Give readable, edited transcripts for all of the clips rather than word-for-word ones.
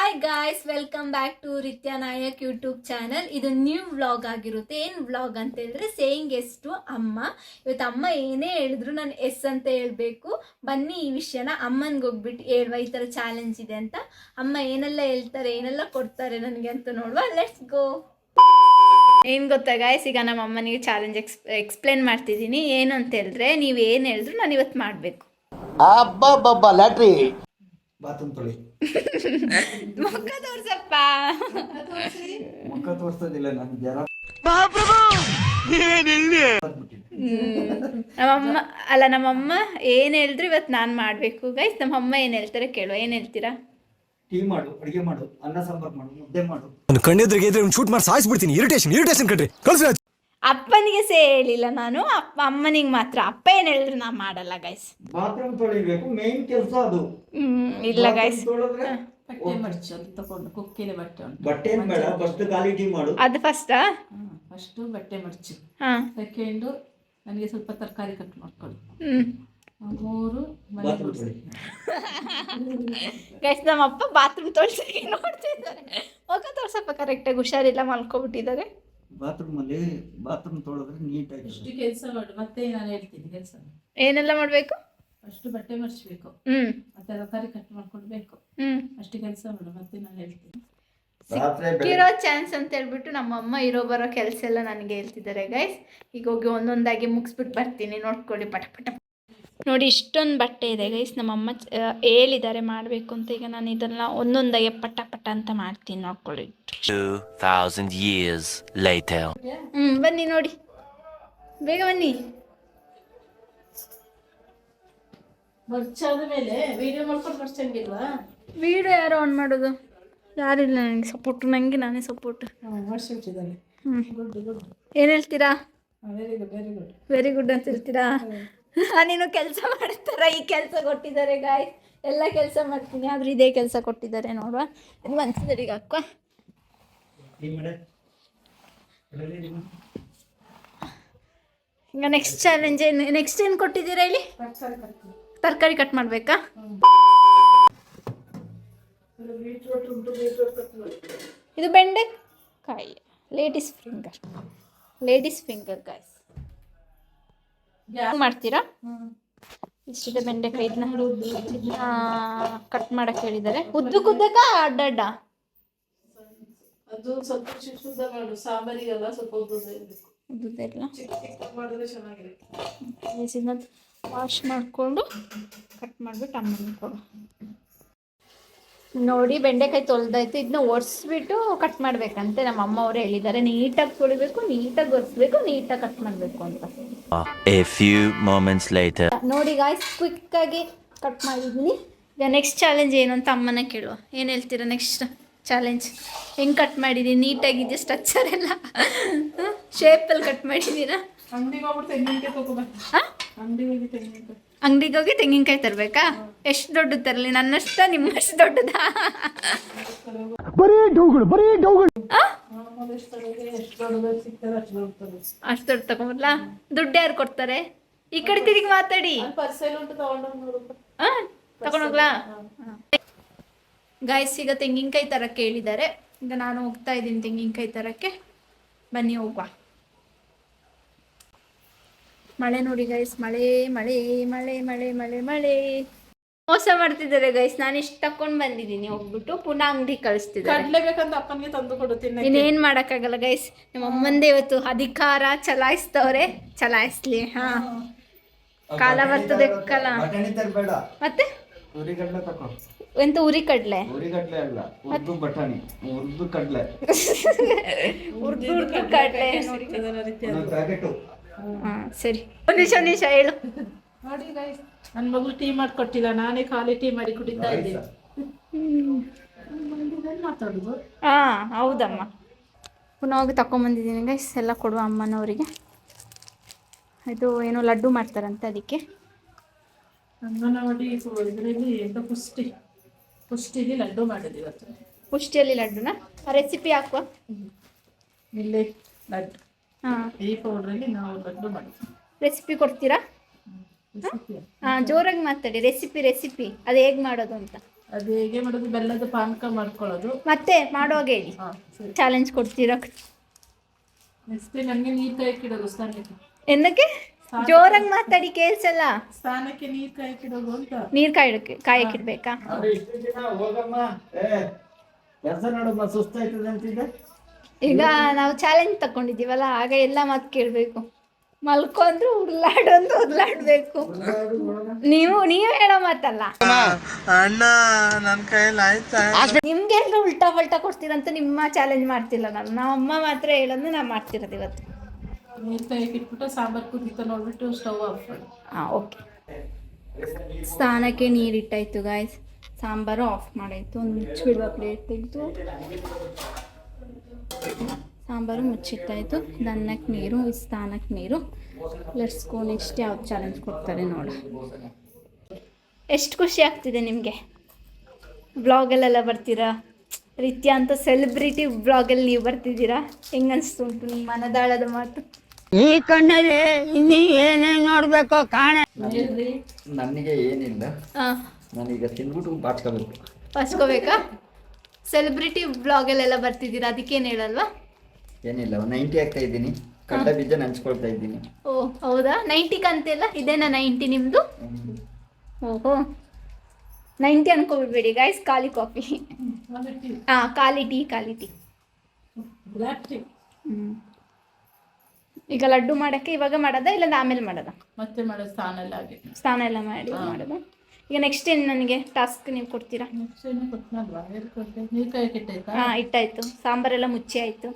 Hi guys, welcome back to Ritya Nayak YouTube channel. ಇದು new vlog ಆಗಿರುತ್ತೆ. ಏನು ವ್ಲಾಗ್ ಅಂತ ಹೇಳಿದ್ರೆ ಸೇಯಿಂಗ್ ಎಸ್ ಟು ಅಮ್ಮ. ಇವತ್ತು ಅಮ್ಮ ಏನೇ ಹೇಳಿದ್ರು ನಾನು ಎಸ್ ಅಂತ ಹೇಳ್ಬೇಕು. ಬನ್ನಿ ಈ ವಿಷಯನ ಅಮ್ಮನಿಗೆ ಹೋಗ್ಬಿಟ್ಟು ಹೇಳುವ, ಈ ಥರ ಚಾಲೆಂಜ್ ಇದೆ ಅಂತ. ಅಮ್ಮ ಏನೆಲ್ಲ ಹೇಳ್ತಾರೆ, ಏನೆಲ್ಲ ಕೊಡ್ತಾರೆ ನನಗೆ ಅಂತ ನೋಡುವ. Let's go. ಏನು ಗೊತ್ತಾ ಗಾಯ್ಸ್, ಈಗ ನಮ್ಮ ಅಮ್ಮನಿಗೆ ಚಾಲೆಂಜ್ ಎಕ್ಸ್ಪ್ಲೇನ್ ಮಾಡ್ತಿದ್ದೀನಿ. ಏನು ಅಂತ ಹೇಳಿದ್ರೆ, ನೀವು ಏನು ಹೇಳಿದ್ರು ನಾನು ಇವತ್ತು ಮಾಡಬೇಕು. ಲ್ಯಾಟ್ರಿ ಬಾತ್ರೂಮ್ ತೊಳಿ. ಮುಖ ತೋರ್ಸಪ್ಪ. ಮುಖ ತೋರಿಸೋದಿಲ್ಲ ನಾನು ಜರ. ನಮ್ಮಮ್ಮ ಏನು ಹೇಳಿದ್ರು ಇವತ್ತು ನಾನು ಮಾಡಬೇಕು ಗೈಸ್. ನಮ್ಮಮ್ಮ ಏನು ಹೇಳ್ತಾರೆ ಕೇಳುವ. ಏನು ಹೇಳ್ತೀರಾ? ಟೀ ಮಾಡು, ಅಡಿಗೆ ಮಾಡು, ಅನ್ನ ಸಾಂಬಾರ್ ಮಾಡು, ಮುದ್ದೆ ಮಾಡು. ನಾನು ಕಣ್ಣೆದ್ರಿಗೆ ಇದ್ರೆ ಶೂಟ್ ಮಾಡಿ ಸಾಯಿಸ್ಬಿಡ್ತೀನಿ. ಇರಿಟೇಷನ್ ಕಣ್ರಿ, ಕಳ್ಸಿ. ಅಪ್ಪನಿಗೆ ಹೇಳಿಲ್ಲ ನಾನು, ಅಮ್ಮನಿಗೆ ಮಾತ್ರ. ಅಪ್ಪ ಏನು ಹೇಳಿದ್ರು ನಾ ಮಾಡಲ್ಲ ಗೈಸ್. ಬಾತ್ರೂಮ್ ತೊಳಿಬೇಕು, ಮೇನ್ ಕೆಲಸ ಅದು. ಇಲ್ಲ ಗೈಸ್, ಬಟ್ಟೆ ಮಡ್ಚು ಅಂತ ತಗೊಂಡು ಕುಕ್ಕಿನ ಬಟ್ಟೆ ಉಂಟು. ಬಟ್ಟೆ ಏನ್ ಬೇಡ, ಫಸ್ಟ್ ಖಾಲಿ ಟೀ ಮಾಡು. ಅದು ಫಸ್ಟಾ? ಫಸ್ಟು ಬಟ್ಟೆ ಮಡ್ಚು. ಹಾಂ. ಸೆಕೆಂಡು ನನಗೆ ಸ್ವಲ್ಪ ತರಕಾರಿ ಕಟ್ ಮಾಡ್ಕೊಳ್ಳಿ. 3 ಮನೆ ಬಾತ್ರೂಮ್ ತೊಳಿ. ಗೈಸ್, ನಮ್ಮಪ್ಪ ಬಾತ್ರೂಮ್ ತೊಳ್ಸಿ ನೋಡ್ತಿದ್ದಾರೆ. ಮುಖ ತೋರ್ಸಪ್ಪ ಕರೆಕ್ಟಾಗಿ. ಹುಷಾರಿಲ್ಲ, ಮಲ್ಕೊಬಿಟ್ಟಿದ್ದಾರೆ. ಬಾತ್ರೂಮ್ ತೊಳೆದ್ರೆ ನೀಟಾಗಿ. ಅಷ್ಟು ಕೆಲಸ ಮಾಡು, ಮತ್ತೆ ನಾನು ಹೇಳ್ತೀನಿ ಕೆಲಸ. ಏನೆಲ್ಲ ಮಾಡಬೇಕು? ಅಷ್ಟು ಬಟ್ಟೆ ಮಡ್ಚಬೇಕು, ಮತ್ತೆ ತರಕಾರಿ ಕಟ್ ಮಾಡ್ಕೊಳ್ಬೇಕು. ಅಷ್ಟು ಕೆಲಸ ಮಾಡು, ಮತ್ತೆ ನಾನು ಹೇಳ್ತೀನಿ. ಸಿಕ್ಕಿರೋ ಚಾನ್ಸ್ ಅಂತ ಹೇಳ್ಬಿಟ್ಟು ನಮ್ಮಮ್ಮ ಇರೋ ಬರೋ ಕೆಲಸ ಎಲ್ಲ ನನಗೆ ಹೇಳ್ತಿದ್ದಾರೆ ಗೈಸ್. ಈಗ ಹೋಗಿ ಒಂದೊಂದಾಗಿ ಮುಗಿಸ್ಬಿಟ್ಟು ಬರ್ತೀನಿ. ನೋಡ್ಕೊಳ್ಳಿ ಪಟ ಪಟ. ನೋಡಿ, ಇಷ್ಟೊಂದು ಬಟ್ಟೆ ಇದೆ ಗೈಸ್. ನಮ್ಮಮ್ಮ ಹೇಳಿದ್ದಾರೆ ಮಾಡಬೇಕು ಅಂತ. ಈಗ ನಾನು ಇದನ್ನ ಒಂದೊಂದಾಗಿ ಪಟ ಪಟ ಅಂತ ಮಾಡ್ತೀನಿ. ನೋಡ್ಕೊಳ್ಳಿ. 2000 years later. ಬನ್ನಿ ನೋಡಿ, ಬೇಗ ಬನ್ನಿ. ಮಡ್ಚಾದ ಮೇಲೆ ವಿಡಿಯೋ ಮಾಡ್ಕೊಂಡು ಮಡ್ಚಂಗಿಲ್ವಾ? ವಿಡಿಯೋ ಯಾರು ಆನ್ ಮಾಡೋದು? ಯಾರಿಲ್ಲ ನನಗೆ ಸಪೋರ್ಟು. ನನಗೆ ನಾನೇ ಸಪೋರ್ಟ್. ಮಡ್ಸಿಬಿಟ್ಟಿದ್ದಾನೆ. Good good. ಏನು ಹೇಳ್ತೀರಾ? Very good very good. Very good ಅಂತ ಹೇಳ್ತೀರಾ? ನೀನು ಕೆಲಸ ಮಾಡ್ತಾರ? ಈ ಕೆಲಸ ಕೊಟ್ಟಿದ್ದಾರೆ ಗಾಯ್ಸ್. ಎಲ್ಲ ಕೆಲಸ ಮಾಡ್ತೀನಿ, ಆದ್ರೆ ಇದೇ ಕೆಲಸ ಕೊಟ್ಟಿದ್ದಾರೆ. ನೋಡುವ, ಇದು ಮನ್ಸಿದರಿಗೆ ಹಾಕುವ. ಈಗ ನೆಕ್ಸ್ಟ್ ಚಾಲೆಂಜ್ ಏನು? ನೆಕ್ಸ್ಟ್ ಏನು ಕೊಟ್ಟಿದ್ದೀರಾ ಹೇಳಿ? ತರಕಾರಿ ಕಟ್ ಮಾಡಬೇಕಾ? ಇದು ಬೆಂಡೆಕಾಯಿ. Ladies finger guys. ಮಾಡ್ತೀರಾ? ಇಷ್ಟಿದೆ ಬೆಂಡೆಕಾಯಿ. ಇದನ್ನ ಕಟ್ ಮಾಡಕ್ಕೆ ಹೇಳಿದ್ದಾರೆ. ಉದ್ದಕ್ಕ ಅಡ್ಡ? ಅದು ಸ್ವಲ್ಪ ಶುದ್ಧ ಮಾಡು, ಸಾಂಬಾರಿಗೆಲ್ಲ ಸ್ವಲ್ಪ ಉದ್ದೆಲ್ಲ ಮಾಡಿದ್ರೆ ಚೆನ್ನಾಗಿರುತ್ತೆ. ಇದನ್ನ ವಾಶ್ ಮಾಡಿಕೊಂಡು ಕಟ್ ಮಾಡಿಬಿಟ್ಟು ಅಮ್ಮನಿಗೆ ಕೊಡು. ನೋಡಿ, ಬೆಂಡೆಕಾಯಿ ತೊಳೆದಾಯ್ತು. ಇದನ್ನ ಒರೆಸ್ಬಿಟ್ಟು ಕಟ್ ಮಾಡ್ಬೇಕಂತೆ. ನಮ್ಮ ಅಮ್ಮ ಅವರೇ ಹೇಳಿದ್ದಾರೆ, ನೀಟಾಗಿ ತೊಳಿಬೇಕು, ನೀಟಾಗಿ ಒರೆಸ್ಬೇಕು, ನೀಟಾಗಿ ಕಟ್ ಮಾಡಬೇಕು ಅಂತ. A few moments later. ನೋಡಿ ಗಾಯ್ಸ್, ಕ್ವಿಕ್ಕಾಗಿ ಕಟ್ ಮಾಡಿದ್ದೀನಿ. ಈಗ ನೆಕ್ಸ್ಟ್ ಚಾಲೆಂಜ್ ಏನು ಅಂತ ಅಮ್ಮನ ಕೇಳುವ. ಏನು ಹೇಳ್ತೀರಾ? ನೆಕ್ಸ್ಟ್ ಚಾಲೆಂಜ್ ಹೆಂಗೆ ಕಟ್ ಮಾಡಿದ್ದೀನಿ? ನೀಟಾಗಿದೆ, ಸ್ಟ್ರಕ್ಚರ್ ಎಲ್ಲ ಶೇಪಲ್ಲಿ ಕಟ್ ಮಾಡಿದ್ದೀರಾ? ಅಂಗಡಿಗೆ ಹೋಗ್ಬಿಟ್ಟು ತೆಂಗಿನಕಾಯಿ ತಗೋಬೇಕು. ಅಂಗಡಿಗೆ ಹೋಗಿ ತೆಂಗಿನಕಾಯಿ ತರಬೇಕಾ? ಎಷ್ಟು ದೊಡ್ಡದು ತರಲಿ? ನನ್ನಷ್ಟ ನಿಮ್ಮಷ್ಟು ದೊಡ್ಡದಾ? ಅಷ್ಟು ದೊಡ್ಡ ತಗೊಂಬರ್ಲ? ದುಡ್ಡು ಯಾರು ಕೊಡ್ತಾರೆ? ಈ ಕಡೆ ತಿರುಗಿ ಮಾತಾಡಿ. ಪರ್ಸೆಲ್ ಉಂಟು, ತಗೊಂಡೋಗ್ಬೋದು. ತಗೊಂಡೋಗ್ಲಾ? ಗಾಯ್ಸ್, ಈಗ ತೆಂಗಿನಕಾಯಿ ತರಕ್ಕೆ ಹೇಳಿದ್ದಾರೆ. ಈಗ ನಾನು ಹೋಗ್ತಾ ಇದ್ದೀನಿ ತೆಂಗಿನಕಾಯಿ ತರಕ್ಕೆ. ಬನ್ನಿ ಹೋಗುವ. ಮಳೆ ನೋಡಿ ಗೈಸ್, ಮಳೆ ಮಳೆ ಮಳೆ ಮಳೆ ಮಳೆ ಮಳೆ. ಮೋಸ ಮಾಡ್ತಿದ್ದಾರೆ ಗೈಸ್. ನಾನು ಇಷ್ಟು ತಕೊಂಡ್ ಬಂದಿದ್ದೀನಿ, ಹೋಗ್ಬಿಟ್ಟು ಪುನಃ ಅಂಗಡಿ ಕಳಿಸ್ತಿದ್ದಾರೆ. ಕಡ್ಲೆ ಬೇಕಂತ ಅಪ್ಪನಿಗೆ ತಂದು ಕೊಡುತ್ತೀನಿ. ಇನ್ನೇನ್ ಮಾಡಕ್ಕಾಗಲ್ಲ ಗೈಸ್. ನಮ್ಮ ಅಮ್ಮಂದೇ ಇವತ್ತು ಅಧಿಕಾರ ಚಲಾಯಿಸ್ತವ್ರೆ. ಚಲಾಯಿಸ್ಲಿ. ಹಾ, ಕಾಲ ಬರ್ತದೆ ಕಲ. ಮತ್ತೆ ಉರಿಗಡ್ಲೆ ತಕೋ. ಎಂತ ಉರಿ ಕಡ್ಲೆ? ಉರಿಗಡ್ಲೆ ಅಲ್ಲ, ಉರ್ದು ಬಟಾಣಿ, ಉರ್ದು ಕಡ್ಲೆ. ಉರ್ದು ಕಡ್ಲೆ. ಪ್ಯಾಕೆಟು. ಹಾ ಸರಿ, ಒಂದ್ ನಿಮಿಷ ಹೇಳು. ನೋಡಿ ಗೈಸ್, ನನ್ನ ಮಗಳು ಟೀ ಮಾಡಿಕೊಟ್ಟಿಲ್ಲ, ನಾನೇ ಖಾಲಿ ಟೀ ಮಾಡಿ ಕುಡಿತಾ ಇದ್ದೀನಿ. ಮಾತಾಡುದು. ಹಾ ಹೌದಮ್ಮ. ಪುನಃ ಹೋಗಿ ತಕೊಂಬಂದಿದ್ದೀನಿ ಗೈಸ್. ಎಲ್ಲ ಕೊಡುವ ಅಮ್ಮನವರಿಗೆ. ಇದು ಏನೋ ಲಡ್ಡು ಮಾಡ್ತಾರಂತೆ, ಅದಕ್ಕೆ. ಅಂಗನವಾಡಿ ಇದರಲ್ಲಿ ಎಂತ ಪುಷ್ಟಿಲಿ ಲಡ್ಡು ಮಾಡಿದ್ದು ಇವತ್ತು. ಪುಷ್ಟಿಯಲ್ಲಿ ಲಡ್ಡುನ ರೆಸಿಪಿ ಹಾಕುವ. ಇಲ್ಲೇ ಲಡ್ಡು. ಹಾಂ, ಈ ಪೌಡ್ರಲ್ಲಿ ನಾವು ಲಡ್ಡು ಮಾಡಿದ್ವಿ. ರೆಸಿಪಿ ಕೊಡ್ತೀರಾ? ಹಾಂ, ಜೋರಾಗಿ ಮಾತಾಡಿ. ರೆಸಿಪಿ ಅದು ಹೇಗೆ ಮಾಡೋದು ಅಂತ. ಅದು ಹೇಗೆ ಮಾಡೋದು, ಬೆಲ್ಲದ ಪಾನಕ ಮಾಡ್ಕೊಳ್ಳೋದು. ಮತ್ತೆ ಮಾಡುವಾಗ ಹೇಳಿ, ಹಾಂ ಸರಿ. ಚಾಲೆಂಜ್ ಕೊಡ್ತೀರಾ? ನೆಕ್ಸ್ಟ್ ನನಗೆ ನೀರು ಕಾಯಕ್ಕಿಡೋದು ಸ್ನಾನಕ್ಕೆ. ಏನಕ್ಕೆ ಜೋರಾಗಿ ಮಾತಾಡಿ ಕೇಳಿಸಲ್ಲ. ಸ್ನಾನಕ್ಕೆ ನೀರು ಕಾಯಕ್ಕಿಡೋದು ಅಂತ. ನೀರು ಕಾಯಕ್ಕಿಡ್ಬೇಕಾ? ಇಷ್ಟು ದಿನ ಹೋಗಮ್ಮ, ಕೆಲಸ ನೋಡಮ್ಮ, ಸುಸ್ತಾಯ್ತದೆ ಅಂತಿದ್ದೆ. ಈಗ ನಾವು ಚಾಲೆಂಜ್ ತಗೊಂಡಿದ್ದೀವಲ್ಲ, ಆಗ ಎಲ್ಲ ಮಾತು ಕೇಳಬೇಕು. ಮಲ್ಕೊಂಡ್ರು ಉರ್ಲಾಡೊಂದು ಉರ್ಲಾಡ್ಬೇಕು. ನೀವು ಹೇಳೋ ಮಾತಲ್ಲ. ನಿಮ್ಗೆ ಎಲ್ಲ ಉಲ್ಟಾ ಪಲ್ಟಾ ಕೊಡ್ತೀರಂತ ನಿಮ್ಮ ಚಾಲೆಂಜ್ ಮಾಡ್ತಿಲ್ಲ ನಾನು. ನಮ್ಮಮ್ಮ ಮಾತ್ರ ಹೇಳೋದು ನಾವು ಮಾಡ್ತಿರೋದು ಇವತ್ತು. ನೀರು ಕಾಯಕ್ಕಿಟ್ಬಿಟ್ಟು ಸಾಂಬಾರು ಕುದೀತಾ ನೋಡ್ಬಿಟ್ಟು ಸ್ಟವ್ ಆಫ್ ಮಾಡಿ. ಹಾಂ ಓಕೆ. ಸ್ನಾನಕ್ಕೆ ನೀರಿಟ್ಟಾಯ್ತು ಗಾಯ್ಸ್, ಸಾಂಬಾರು ಆಫ್ ಮಾಡಾಯ್ತು. ಒಂದು ಮುಚ್ಚಿಬಿಡುವ ಪ್ಲೇಟ್ ತೆಗೆದು ಸಾಂಬಾರು ಮುಚ್ಚಿಟ್ಟಾಯಿತು. ಅನ್ನಕ್ಕೆ ನೀರು, ಸ್ನಾನಕ್ಕೆ ನೀರು. ಲೆಟ್ಸ್ಕೋ ನೆಕ್ಸ್ಟ್ ಯಾವ್ದು ಚಾಲೆಂಜ್ ಕೊಡ್ತಾರೆ ನೋಡ. ಎಷ್ಟು ಖುಷಿ ಆಗ್ತಿದೆ ನಿಮಗೆ? ವ್ಲಾಗಲ್ಲೆಲ್ಲ ಬರ್ತೀರಾ, ರಿತ್ಯಾ ಅಂತ ಸೆಲೆಬ್ರಿಟಿ ವ್ಲಾಗಲ್ಲಿ ನೀವು ಬರ್ತಿದ್ದೀರಾ. ಹೆಂಗನ್ಸ್ತು ಉಂಟು ನಿಮ್ಮ ಮನದಾಳದ ಮಾತು? ಈ ಕಣ್ಣಲ್ಲಿ ಇನ್ನೀ ಏನೇನು ನೋಡ್ಬೇಕು ಕಾಣ. ನನಗೆ ಏನಿಲ್ಲ, ಹಾಂ, ನಾನೀಗ ತಿಂದ್ಬಿಟ್ಟು ಬಾಚ್ಕೋಬೇಕು. ಹಚ್ಕೋಬೇಕಾ? ಸೆಲೆಬ್ರಿಟಿ ವ್ಲಾಗಲ್ಲೆಲ್ಲ ಬರ್ತಿದ್ದೀರಾ, ಅದಕ್ಕೇನು ಹೇಳಲ್ವಾ? ಏನಿಲ್ಲ, 90 ಆಗ್ತಾ ಇದ್ದೀನಿ, ಕಡ್ಲೆ ಬೀಜ ನಂಚ್ಕೊಳ್ತಾ ಇದ್ದೀನಿ. ಓ ಹೌದಾ? 90 ಅಂತೆಲ್ಲ ಇದೇನಾ 90 ನಿಮ್ಮದು? ಓಹೋ 90 ಅನ್ಕೋಬಿಡ್ಬೇಡಿ ಗಾಯ್ಸ್, ಖಾಲಿ ಕಾಫಿ. ಹಾಂ, ಖಾಲಿ ಟೀ. Black tea. ಈಗ ಲಡ್ಡು ಮಾಡೋಕ್ಕೆ ಇವಾಗ ಮಾಡೋದಾ ಇಲ್ಲ ಆಮೇಲೆ ಮಾಡೋದಾ? ಮತ್ತೆ ಮಾಡೋದು ಸ್ನಾನ ಎಲ್ಲ ಆಗಿ. ಸ್ನಾನ ಎಲ್ಲ ಮಾಡಿ ಮಾಡೋದಾ? ಈಗ ನೆಕ್ಸ್ಟ್ ಏನು ನನಗೆ ಟಾಸ್ಕ್ ನೀವು ಕೊಡ್ತೀರಾ? ನೆಕ್ಸ್ಟ್ ಏನು ಕೊಟ್ಟನಲ್ವಾ, ಹೇಳ್ಕೊಟ್ಟೆ. ನೀರು ಕಾಯಕ್ಕಿಟ್ಟಾಯ್ತಾ? ಹಾಂ, ಇಟ್ಟಾಯ್ತು. ಸಾಂಬಾರೆಲ್ಲ ಮುಚ್ಚಿ ಆಯಿತು,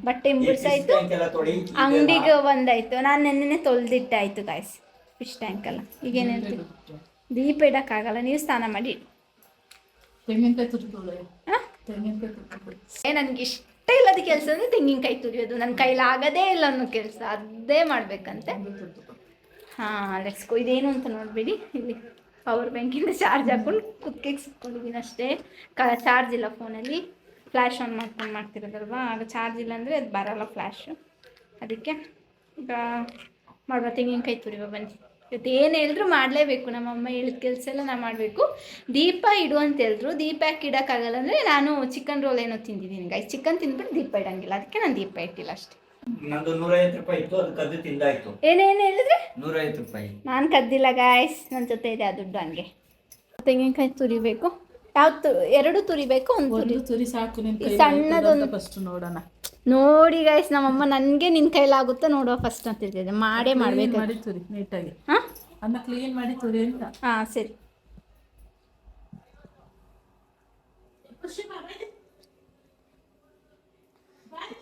ಬಟ್ಟೆ ಮುಗಿಸಾಯ್ತು, ತೊಳಿ ಅಂಗಡಿಗೆ ಬಂದಾಯ್ತು. ನಾನು ನೆನ್ನೆ ತೊಳೆದಿಟ್ಟಾಯ್ತು ಗಾಯ್ಸ್, ಫಿಶ್ ಟ್ಯಾಂಕ್ ಎಲ್ಲ. ಈಗ ಏನು ಹೇಳ್ತೀವಿ? ದೀಪ ಇಡೋಕ್ಕಾಗಲ್ಲ, ನೀವು ಸ್ನಾನ ಮಾಡಿ. ತೆಂಗಿನಕಾಯಿ ತುರಿದು. ಹಾಂ, ತೆಂಗಿನಕಾಯಿ ತುರಿದು. ನನಗೆ ಇಷ್ಟ ಇಲ್ಲದ ಕೆಲಸ ಅಂದರೆ ತೆಂಗಿನಕಾಯಿ ತುರಿಯೋದು. ನನ್ನ ಕೈಲಾಗದೇ ಇಲ್ಲ ಅನ್ನೋ ಕೆಲಸ, ಅದೇ ಮಾಡಬೇಕಂತೆ. ಹಾಂ, ಲೆಟ್ಸ್ಕೋ. ಇದೇನು ಅಂತ ನೋಡಬೇಡಿ, ಇಲ್ಲಿ ಪವರ್ ಬ್ಯಾಂಕಿಂದ ಚಾರ್ಜ್ ಹಾಕ್ಕೊಂಡು ಕುತ್ತಿಗೆಗೆ ಸಿಕ್ಕೊಂಡಿದ್ದೀನಿ ಅಷ್ಟೇ. ಚಾರ್ಜ್ ಇಲ್ಲ ಫೋನಲ್ಲಿ. ಫ್ಲ್ಯಾಶ್ ಆನ್ ಮಾಡ್ಕೊಂಡು ಮಾಡ್ತಿರೋದಲ್ವಾ, ಆಗ ಚಾರ್ಜ್ ಇಲ್ಲ ಅಂದರೆ ಅದು ಬರೋಲ್ಲ ಫ್ಲ್ಯಾಶು. ಅದಕ್ಕೆ ಈಗ ಮಾಡುವ, ತೆಂಗಿನಕಾಯಿ ತುರಿವ ಬನ್ನಿ. ಇವತ್ತು ಏನು ಹೇಳಿದ್ರು ಮಾಡಲೇಬೇಕು. ನಮ್ಮಮ್ಮ ಹೇಳಿದ ಕೆಲಸ ಎಲ್ಲ ನಾವು ಮಾಡಬೇಕು. ದೀಪ ಇಡು ಅಂತ ಹೇಳಿದ್ರು, ದೀಪ ಯಾಕೆ ಇಡೋಕ್ಕಾಗಲ್ಲ ಅಂದರೆ ನಾನು ಚಿಕನ್ ರೋಲ್ ಏನೋ ತಿಂದಿದ್ದೀನಿ ಗಾಯ್ಸ್. ಚಿಕನ್ ತಿಂದ್ಬಿಟ್ಟು ದೀಪ ಇಡೋಂಗಿಲ್ಲ, ಅದಕ್ಕೆ ನಾನು ದೀಪ ಇಟ್ಟಿಲ್ಲ ಅಷ್ಟೇ. ನಂದು 150 ರೂಪಾಯಿ ಇತ್ತು, ಅದು ಕದ್ದು ತಿಂದಾಯ್ತು. ಏನೇನು ಹೇಳಿದ್ರೆ? 150 ರೂಪಾಯಿ. ನಾನು ಕದ್ದಿಲ್ಲ ಗಾಯ್ಸ್, ನನ್ನ ಜೊತೆ ಇದೆ ಆ ದುಡ್ಡು. ಹಂಗೆ ತೆಂಗಿನಕಾಯಿ ತುರಿಬೇಕು. ಯಾವ್ದು? 2 ತುರಿಬೇಕು, ಒಂದು ತುರಿ ಸಾಕು. ನಿನ್ನ ಸಣ್ಣದೊಂದು ಫಸ್ಟ್ ನೋಡೋಣ. ನೋಡಿ ಗಾಯ್ಸ್, ನಮ್ಮಮ್ಮ ನನಗೆ ನಿನ್ನ ಕೈಲಾಗುತ್ತಾ ನೋಡುವ ಫಸ್ಟ್ ಅಂತಿದ್ದೆ. ಮಾಡಬೇಕು. ಮಾಡಿ ತುರಿ ನೀಟಾಗಿ. ಹಾಂ, ಅನ್ನ ಕ್ಲೀನ್ ಮಾಡಿ ತುರಿ ಅಂತ. ಹಾಂ ಸರಿ.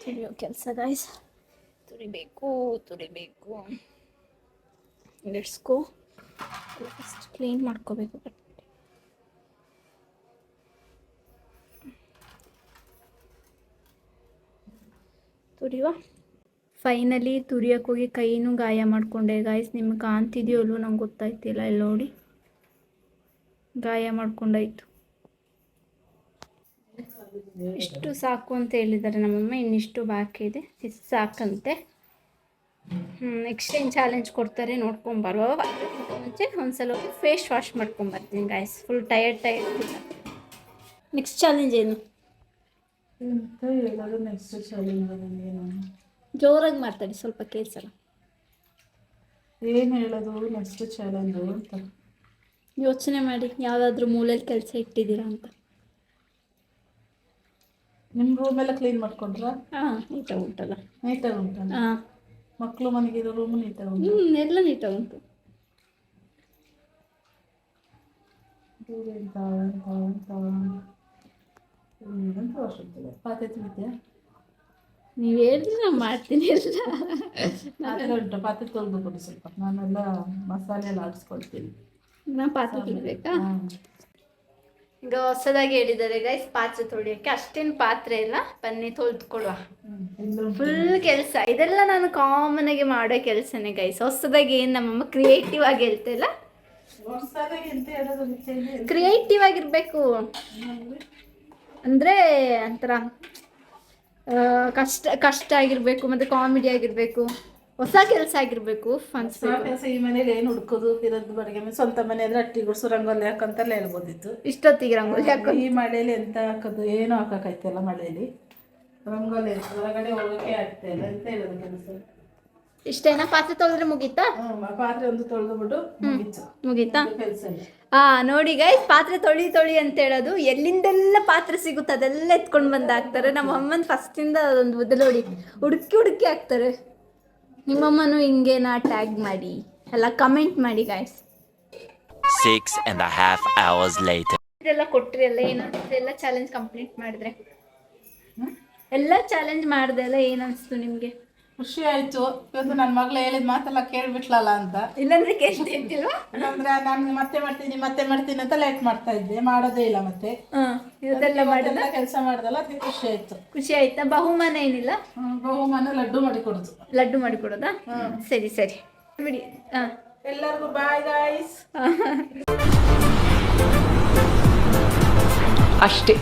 ತುರಿಯೋ ಕೆಲಸ ಗಾಯ್ಸ್, ತುರಿಬೇಕು. ಲೆಟ್ಸ್ಕೋ. ಫಸ್ಟ್ ಕ್ಲೀನ್ ಮಾಡ್ಕೋಬೇಕು. ತುರಿಯುವ. ಫೈನಲಿ ತುರಿಯೋಕೆ ಹೋಗಿ ಕೈನೂ ಗಾಯ ಮಾಡಿಕೊಂಡೆ ಗಾಯ್ಸ್. ನಿಮ್ಗೆ ಕಾಣ್ತಿದೆಯೋ ಅಲ್ವೋ ನಂಗೆ ಗೊತ್ತಾಯ್ತಿಲ್ಲ. ಇಲ್ಲಿ ನೋಡಿ, ಗಾಯ ಮಾಡ್ಕೊಂಡಾಯ್ತು. ಇಷ್ಟು ಸಾಕು ಅಂತ ಹೇಳಿದ್ದಾರೆ ನಮ್ಮಮ್ಮ, ಇನ್ನಿಷ್ಟು ಬಾಕಿ ಇದೆ. ಇಷ್ಟು ಸಾಕಂತೆ. ನೆಕ್ಸ್ಟ್ ಏನು ಚಾಲೆಂಜ್ ಕೊಡ್ತಾರೆ ನೋಡ್ಕೊಂಬರುವ ಮುಂಚೆ ಒಂದ್ಸಲ ಫೇಸ್ ವಾಶ್ ಮಾಡ್ಕೊಂಬರ್ತೀನಿ ಗಾಯ್ಸ್. ಫುಲ್ ಟಯರ್ಡ್ ಇಲ್ಲ. ನೆಕ್ಸ್ಟ್ ಚಾಲೆಂಜ್ ಏನು? ನೆಕ್ಸ್ಟ್ ಚಾಲೆಂಜ್ ಏನು? ಜೋರಾಗಿ ಮಾತಾಡಿ, ಸ್ವಲ್ಪ ಕೇಳಿಸಲ್ಲ. ಏನು ಹೇಳೋದು ನೆಕ್ಸ್ಟ್ ಚಾಲೆಂಜು ಅಂತ ಯೋಚನೆ ಮಾಡಿ. ಯಾವುದಾದ್ರೂ ಮೂಲೆಯಲ್ಲಿ ಕೆಲಸ ಇಟ್ಟಿದ್ದೀರಾ ಅಂತ. ನಿಮ್ಮ ರೂಮೆಲ್ಲ ಕ್ಲೀನ್ ಮಾಡ್ಕೊಂಡ್ರಾ? ಹಾಂ, ನೀಟಾಗಿ ಉಂಟಲ್ಲ. ನೀಟಾಗಿ ಉಂಟಲ್ಲ? ಹಾಂ, ಮಕ್ಕಳು ಮನೆಗಿರೋ ರೂಮು ನೀಟಾಗಿ ಉಂಟು. ಎಲ್ಲ ನೀಟಾಗಿ ಉಂಟು. ಪಾತ್ರೆ ತಿಳಿದ್ಯಾ? ನೀವು ಹೇಳಿದ್ರೆ ನಾನು ಮಾಡ್ತೀನಿ. ಎಲ್ಲ ಪಾತ್ರೆ ಉಂಟು, ಪಾತ್ರೆ ತೊಳೆದು ಕೊಡಿ ಸ್ವಲ್ಪ. ನಾನೆಲ್ಲ ಮಸಾಲೆ ಎಲ್ಲ ಆಡಿಸ್ಕೊಳ್ತೀನಿ. ನಾನು ಪಾತ್ರೆ ತೊಳಿಬೇಕಾ? ಈಗ ಹೊಸದಾಗಿ ಹೇಳಿದ್ದಾರೆ ಗೈಸ್ ಪಾತ್ರೆ ತೊಳಿಯೋಕ್ಕೆ. ಅಷ್ಟೇನು ಪಾತ್ರೆ ಇಲ್ಲ, ಬನ್ನಿ ತೊಳೆದುಕೊಡುವ. ಫುಲ್ ಕೆಲಸ ಇದೆಲ್ಲ ನಾನು ಕಾಮನ್ ಆಗಿ ಮಾಡೋ ಕೆಲಸನೇ ಗೈಸ್. ಹೊಸದಾಗಿ ಏನು ನಮ್ಮಮ್ಮ ಕ್ರಿಯೇಟಿವ್ ಆಗಿ ಹೇಳ್ತಿಲ್ಲ. ಕ್ರಿಯೇಟಿವ್ ಆಗಿರಬೇಕು ಅಂದರೆ ಒಂಥರ ಕಷ್ಟ ಆಗಿರಬೇಕು, ಮತ್ತು ಕಾಮಿಡಿ ಆಗಿರಬೇಕು. ಹೊಸ ಕೆಲಸ ಆಗಿರ್ಬೇಕು ಅನ್ಸ್ಬೇಕು. ಕೆಲಸ ಈ ಮನೇಲಿ ಏನು ಹುಡ್ಕೋದು ಇರೋದು ಬಡಿಗೆ ಮನೆ, ಸ್ವಂತ ಮನೆ ಆದ್ರೆ ಅಟ್ಟಿ ಗುಡ್ಸು ರಂಗೋಲಿ ಹಾಕಂತೆಲ್ಲ ಹೇಳ್ಬೋದಿತ್ತು. ಇಷ್ಟೊತ್ತಿಗೆ ರಂಗೋಲಿ ಹಾಕೋ ಈ ಮಳೆಯಲ್ಲಿ ಎಂತ ಹಾಕೋದು, ಏನು ಹಾಕಕ್ಕಾಯ್ತಲ್ಲ ಮಳೆಯಲ್ಲಿ. ರಂಗೋಲಿ ಹೊರಗಡೆ ಹೋಗೋಕೆ ಆಗ್ತಾ ಇಲ್ಲ, ಎಂತ ಹೇಳೋದು ಕೆಲಸ. ಇಷ್ಟೇನಾ? ಪಾತ್ರೆ ತೊಳೆದ್ರೆ ಮುಗೀತಾ? ಪಾತ್ರೆ ಒಂದು ತೊಳೆದು ಮುಗೀತಾ? ಕೆಲಸ ಇಲ್ಲ. ನೋಡಿ ಗೈಸ್, ಪಾತ್ರೆ ತೊಳಿ ಅಂತ ಹೇಳೋದು, ಎಲ್ಲಿಂದೆಲ್ಲ ಪಾತ್ರೆ ಸಿಗುತ್ತೆ ಅದೆಲ್ಲ ಎತ್ಕೊಂಡು ಬಂದು ಹಾಕ್ತಾರೆ. ನಮ್ಮ ಅಮ್ಮನ ಫಸ್ಟಿಂದ ಒಂದು ಬದಲೋಡಿ ಹುಡುಕಿ ಹಾಕ್ತಾರೆ. ನಿಮ್ಮಮ್ಮನೂ ಹಿಂಗೇನಾ? ಟ್ಯಾಗ್ ಮಾಡಿ ಎಲ್ಲ ಕಮೆಂಟ್ ಮಾಡಿ ಗೈಸ್. 6.5 hours later. ಇದೆಲ್ಲ ಕೊಟ್ರಿ ಅಲ್ಲ, ಏನಾಗುತ್ತೆ? ಎಲ್ಲ ಚಾಲೆಂಜ್ ಕಂಪ್ಲೀಟ್ ಮಾಡಿದ್ರೆ, ಎಲ್ಲ ಚಾಲೆಂಜ್ ಮಾಡಿದೆ ಅಲ್ಲ, ಏನು ಅನಿಸ್ತು ನಿಮಗೆ? ಖುಷಿ ಆಯ್ತು. ಇವತ್ತು ನನ್ನ ಮಗಳು ಹೇಳಿದ ಮಾತೆಲ್ಲ ಕೇಳ್ಬಿಟ್ಲಲ್ಲ ಅಂತ. ಇಲ್ಲಾಂದ್ರೆ ಕೇಳ್ತಿರ್ತಿಲ್ವಾ? ಇಲ್ಲಾಂದ್ರೆ ನಾನು ಮತ್ತೆ ಮಾಡ್ತೀನಿ ಅಂತ ಲೇಟ್ ಮಾಡ್ತಾ ಇದ್ದೆ, ಮಾಡೋದೇ ಇಲ್ಲ. ಮತ್ತೆ ಇವತ್ತೆಲ್ಲ ಮಾಡಿದ ಕೆಲಸ ಮಾಡ್ದಲ್ಲ, ಅದಕ್ಕೆ ಖುಷಿ ಆಯ್ತು. ಖುಷಿ ಆಯ್ತಾ? ಬಹುಮಾನ ಏನಿಲ್ಲ? ಬಹುಮಾನ ಲಡ್ಡು ಮಾಡಿ ಕೊಡುದು. ಲಡ್ಡು ಮಾಡಿ ಕೊಡೋದಾ? ಸರಿ ಬಿಡಿ. ಎಲ್ಲರಿಗೂ ಬಾಯ್ ಗಾಯ್ಸ್. ಅಷ್ಟೇ.